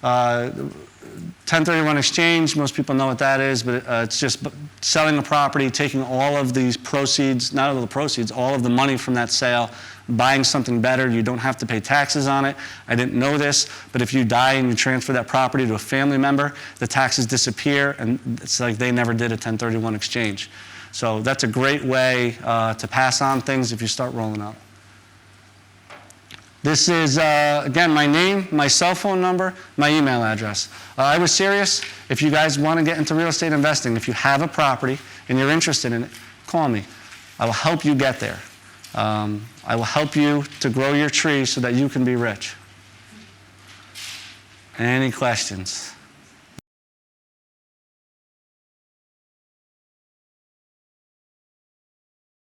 1031 exchange, most people know what that is, but it's just selling a property, taking all of these proceeds, not all the proceeds, all of the money from that sale, buying something better. You don't have to pay taxes on it. I didn't know this, but if you die and you transfer that property to a family member, the taxes disappear, and it's like they never did a 1031 exchange. So that's a great way to pass on things if you start rolling up. This is, again, my name, my cell phone number, my email address. I was serious. If you guys want to get into real estate investing, if you have a property and you're interested in it, call me. I will help you get there. I will help you to grow your tree so that you can be rich. Any questions?